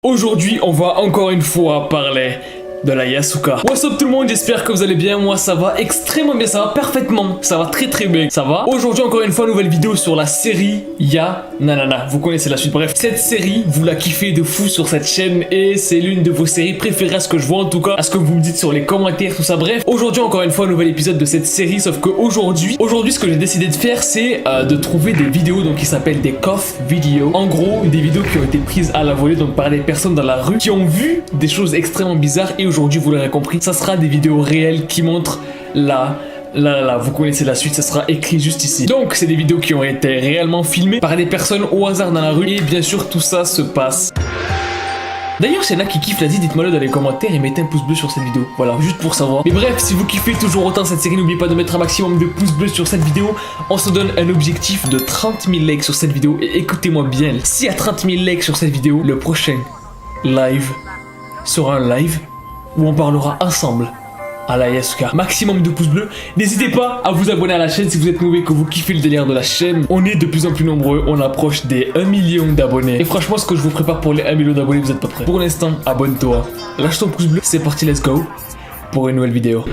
Aujourd'hui, on va encore une fois parler de la Yasuka. What's up tout le monde, j'espère que vous allez bien. Moi ça va extrêmement bien, ça va parfaitement, ça va très bien, ça va. Aujourd'hui encore une fois, nouvelle vidéo sur la série Ya Nanana. Vous connaissez la suite, bref. Cette série, vous la kiffez de fou sur cette chaîne et c'est l'une de vos séries préférées à ce que je vois en tout cas, à ce que vous me dites sur les commentaires, tout ça, bref. Aujourd'hui encore une fois, nouvel épisode de cette série, sauf que aujourd'hui ce que j'ai décidé de faire, c'est de trouver des vidéos donc qui s'appellent des cough videos. En gros, des vidéos qui ont été prises à la volée, donc par des personnes dans la rue qui ont vu des choses extrêmement bizarres et aujourd'hui, vous l'aurez compris, ça sera des vidéos réelles qui montrent vous connaissez la suite, ça sera écrit juste ici. Donc, c'est des vidéos qui ont été réellement filmées par des personnes au hasard dans la rue et bien sûr, tout ça se passe. D'ailleurs, s'il y en a qui kiffent, vas-y, dites-moi-le dans les commentaires et mettez un pouce bleu sur cette vidéo. Voilà, juste pour savoir. Mais bref, si vous kiffez toujours autant cette série, n'oubliez pas de mettre un maximum de pouces bleus sur cette vidéo. On se donne un objectif de 30 000 likes sur cette vidéo. Et écoutez-moi bien, s'il y a 30 000 likes sur cette vidéo, le prochain live sera un live où on parlera ensemble à la Yasuka. Maximum de pouces bleus. N'hésitez pas à vous abonner à la chaîne si vous êtes nouveau et que vous kiffez le délire de la chaîne. On est de plus en plus nombreux, on approche des 1 million d'abonnés. Et franchement, ce que je vous prépare pour les 1 million d'abonnés, vous êtes pas prêts. Pour l'instant, abonne-toi, lâche ton pouce bleu, c'est parti, let's go pour une nouvelle vidéo.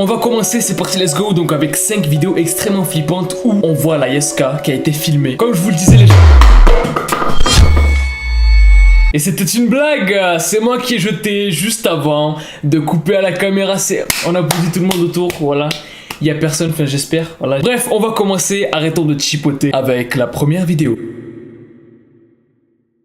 On va commencer, c'est parti, let's go, donc avec 5 vidéos extrêmement flippantes où on voit la Yasuka qui a été filmée. Comme je vous le disais les gens... Et c'était une blague, c'est moi qui ai jeté juste avant de couper à la caméra, on a posé tout le monde autour, voilà. Il y a personne, enfin j'espère, voilà. Bref, on va commencer, arrêtons de chipoter avec la première vidéo.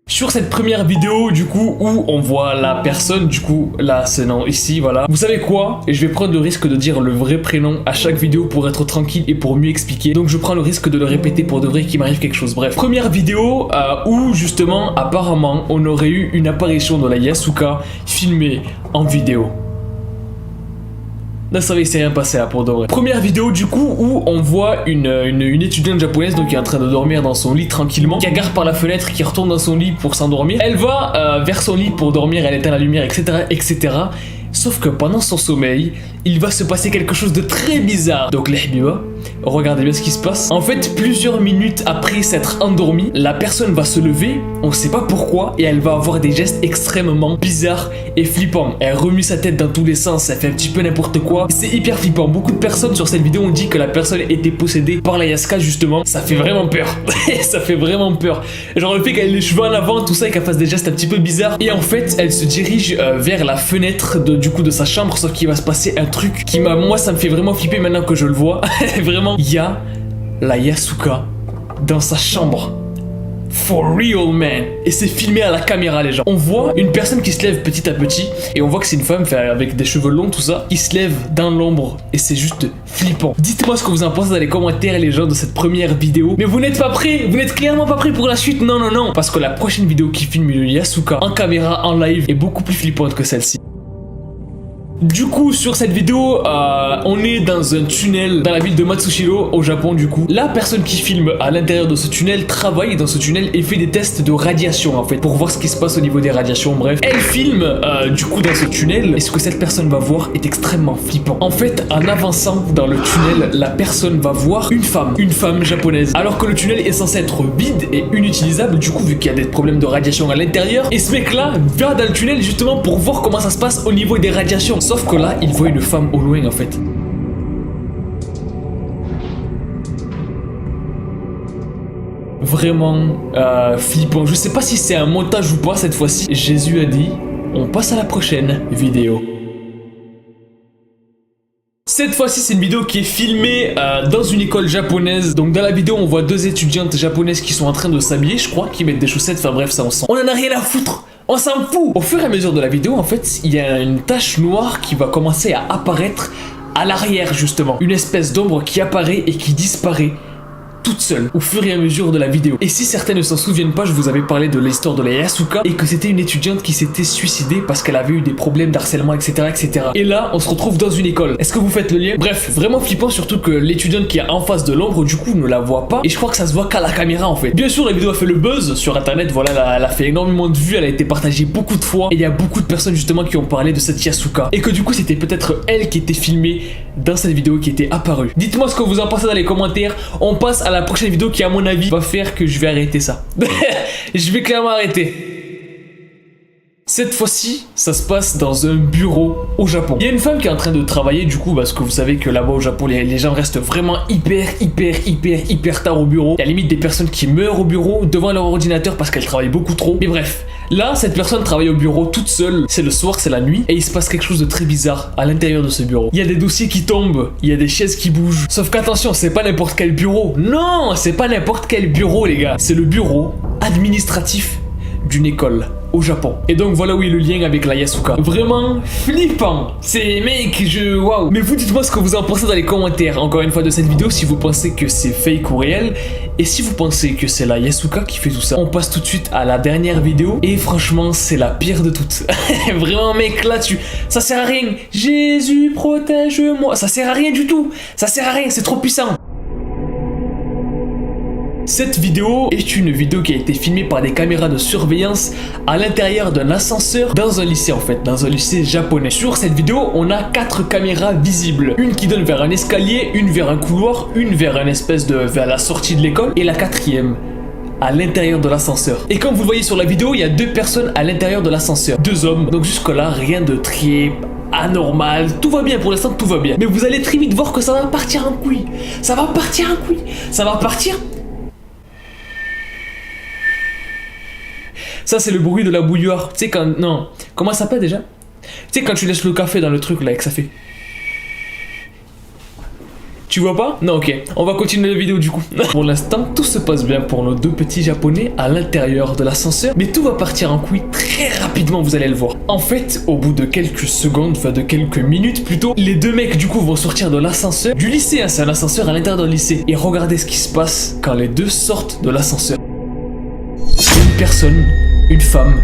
Sur cette première vidéo, du coup, où on voit la personne, du coup, là, c'est non, ici, voilà. Vous savez quoi? Et je vais prendre le risque de dire le vrai prénom à chaque vidéo pour être tranquille et pour mieux expliquer. Donc je prends le risque de le répéter pour de vrai qu'il m'arrive quelque chose. Bref, première vidéo où, justement, apparemment, on aurait eu une apparition de la Yasuka filmée en vidéo. Là, ça va, il s'est rien passé là pour de vrai. Première vidéo du coup où on voit une étudiante japonaise donc qui est en train de dormir dans son lit tranquillement, qui regarde par la fenêtre, qui retourne dans son lit pour s'endormir. Elle va vers son lit pour dormir, elle éteint la lumière, etc. Sauf que pendant son sommeil, il va se passer quelque chose de très bizarre. Donc les habiba, regardez bien ce qui se passe. En fait, plusieurs minutes après s'être endormie, la personne va se lever, on sait pas pourquoi, et elle va avoir des gestes extrêmement bizarres et flippants. Elle remue sa tête dans tous les sens, elle fait un petit peu n'importe quoi. C'est hyper flippant. Beaucoup de personnes sur cette vidéo ont dit que la personne était possédée par la Yasuka justement. Ça fait vraiment peur. Ça fait vraiment peur. Genre le fait qu'elle ait les cheveux en avant, tout ça, et qu'elle fasse des gestes un petit peu bizarres. Et en fait, elle se dirige vers la fenêtre de sa chambre, sauf qu'il va se passer un truc qui moi ça me fait vraiment flipper maintenant que je le vois. Vraiment, il y a la Yasuka dans sa chambre. For real, man. Et c'est filmé à la caméra, les gens. On voit une personne qui se lève petit à petit et on voit que c'est une femme avec des cheveux longs, tout ça, qui se lève dans l'ombre et c'est juste flippant. Dites-moi ce que vous en pensez dans les commentaires, les gens, de cette première vidéo. Mais vous n'êtes pas prêts, vous n'êtes clairement pas prêts pour la suite. Non, parce que la prochaine vidéo qui filme le Yasuka en caméra, en live, est beaucoup plus flippante que celle-ci. Du coup, sur cette vidéo, on est dans un tunnel dans la ville de Matsushiro, au Japon, du coup. La personne qui filme à l'intérieur de ce tunnel travaille dans ce tunnel et fait des tests de radiation, en fait, pour voir ce qui se passe au niveau des radiations, bref. Elle filme, du coup, dans ce tunnel, et ce que cette personne va voir est extrêmement flippant. En fait, en avançant dans le tunnel, la personne va voir une femme japonaise, alors que le tunnel est censé être vide et inutilisable, du coup, vu qu'il y a des problèmes de radiation à l'intérieur. Et ce mec-là va dans le tunnel, justement, pour voir comment ça se passe au niveau des radiations. Sauf que là, il voit une femme au loin en fait. Vraiment flippant. Je sais pas si c'est un montage ou pas cette fois-ci. Jésus a dit, on passe à la prochaine vidéo. Cette fois-ci, c'est une vidéo qui est filmée dans une école japonaise. Donc dans la vidéo, on voit deux étudiantes japonaises qui sont en train de s'habiller, je crois, qui mettent des chaussettes, enfin bref, ça on sent. On en a rien à foutre. On s'en fout. Au fur et à mesure de la vidéo, en fait, il y a une tache noire qui va commencer à apparaître à l'arrière, justement. Une espèce d'ombre qui apparaît et qui disparaît toute seule au fur et à mesure de la vidéo. Et si certains ne s'en souviennent pas, je vous avais parlé de l'histoire de la Yasuka et que c'était une étudiante qui s'était suicidée parce qu'elle avait eu des problèmes d'harcèlement, etc., etc. Et là, on se retrouve dans une école. Est-ce que vous faites le lien? Bref, vraiment flippant, surtout que l'étudiante qui est en face de l'ombre, du coup, ne la voit pas. Et je crois que ça se voit qu'à la caméra, en fait. Bien sûr, la vidéo a fait le buzz sur internet. Voilà, elle a fait énormément de vues. Elle a été partagée beaucoup de fois. Et il y a beaucoup de personnes, justement, qui ont parlé de cette Yasuka. Et que du coup, c'était peut-être elle qui était filmée dans cette vidéo qui était apparue. Dites-moi ce que vous en pensez dans les commentaires. On passe à la prochaine vidéo qui, à mon avis, va faire que je vais arrêter ça. Je vais clairement arrêter. Cette fois-ci, ça se passe dans un bureau au Japon. Il y a une femme qui est en train de travailler du coup parce que vous savez que là-bas au Japon, les gens restent vraiment hyper tard au bureau. Il y a limite des personnes qui meurent au bureau devant leur ordinateur parce qu'elles travaillent beaucoup trop. Mais bref, là, cette personne travaille au bureau toute seule. C'est le soir, c'est la nuit et il se passe quelque chose de très bizarre à l'intérieur de ce bureau. Il y a des dossiers qui tombent, il y a des chaises qui bougent. Sauf qu'attention, c'est pas n'importe quel bureau. Non, c'est pas n'importe quel bureau les gars. C'est le bureau administratif d'une école au Japon. Et donc voilà où est le lien avec la Yasuka. Vraiment flippant. C'est mec, waouh. Mais vous dites-moi ce que vous en pensez dans les commentaires, encore une fois, de cette vidéo, si vous pensez que c'est fake ou réel. Et si vous pensez que c'est la Yasuka qui fait tout ça. On passe tout de suite à la dernière vidéo. Et franchement, c'est la pire de toutes. Vraiment mec, là-dessus, ça sert à rien. Jésus, protège-moi. Ça sert à rien du tout. Ça sert à rien, c'est trop puissant. Cette vidéo est une vidéo qui a été filmée par des caméras de surveillance à l'intérieur d'un ascenseur dans un lycée en fait, dans un lycée japonais. Sur cette vidéo, on a 4 caméras visibles. Une qui donne vers un escalier, une vers un couloir, une vers un espèce de... vers la sortie de l'école et la 4e à l'intérieur de l'ascenseur. Et comme vous le voyez sur la vidéo, il y a 2 personnes à l'intérieur de l'ascenseur. 2 hommes. Donc jusque là, rien de très anormal. Tout va bien pour l'instant, tout va bien. Mais vous allez très vite voir que ça va partir en couille. Ça va partir en couille. Ça va partir... Ça, c'est le bruit de la bouilloire. Tu sais, quand... Non. Comment ça s'appelle déjà? Tu sais, quand tu laisses le café dans le truc, là, et que ça fait... Tu vois pas? Non, ok. On va continuer la vidéo, du coup. Pour l'instant, tout se passe bien pour nos 2 petits japonais à l'intérieur de l'ascenseur. Mais tout va partir en couille très rapidement, vous allez le voir. En fait, au bout de quelques secondes, enfin de quelques minutes plutôt, les 2 mecs, du coup, vont sortir de l'ascenseur. Du lycée, hein, c'est un ascenseur à l'intérieur d'un lycée. Et regardez ce qui se passe quand les 2 sortent de l'ascenseur. Une personne... une femme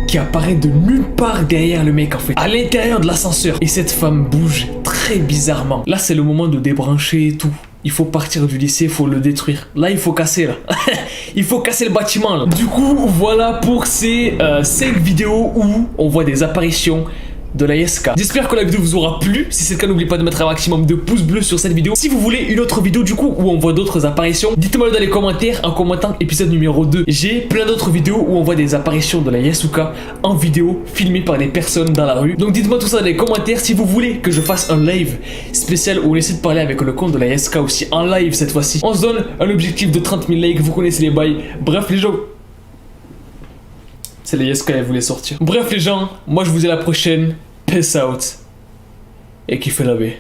qui apparaît de nulle part derrière le mec en fait, à l'intérieur de l'ascenseur. Et cette femme bouge très bizarrement. Là c'est le moment de débrancher et tout. Il faut partir du lycée, il faut le détruire. Là il faut casser là. Il faut casser le bâtiment là. Du coup voilà pour ces 5 vidéos où on voit des apparitions de la Yasuka. J'espère que la vidéo vous aura plu. Si c'est le cas, n'oubliez pas de mettre un maximum de pouces bleus sur cette vidéo. Si vous voulez une autre vidéo du coup où on voit d'autres apparitions, dites-moi dans les commentaires en commentant épisode numéro 2. J'ai plein d'autres vidéos où on voit des apparitions de la Yasuka en vidéo filmées par des personnes dans la rue. Donc dites-moi tout ça dans les commentaires. Si vous voulez que je fasse un live spécial où on essaie de parler avec le compte de la Yasuka aussi en live cette fois-ci. On se donne un objectif de 30 000 likes, vous connaissez les bails. Bref les gens, c'est la Yasuka, elle voulait sortir. Bref les gens, moi je vous dis à la prochaine. Peace out. Et kiffez la vie.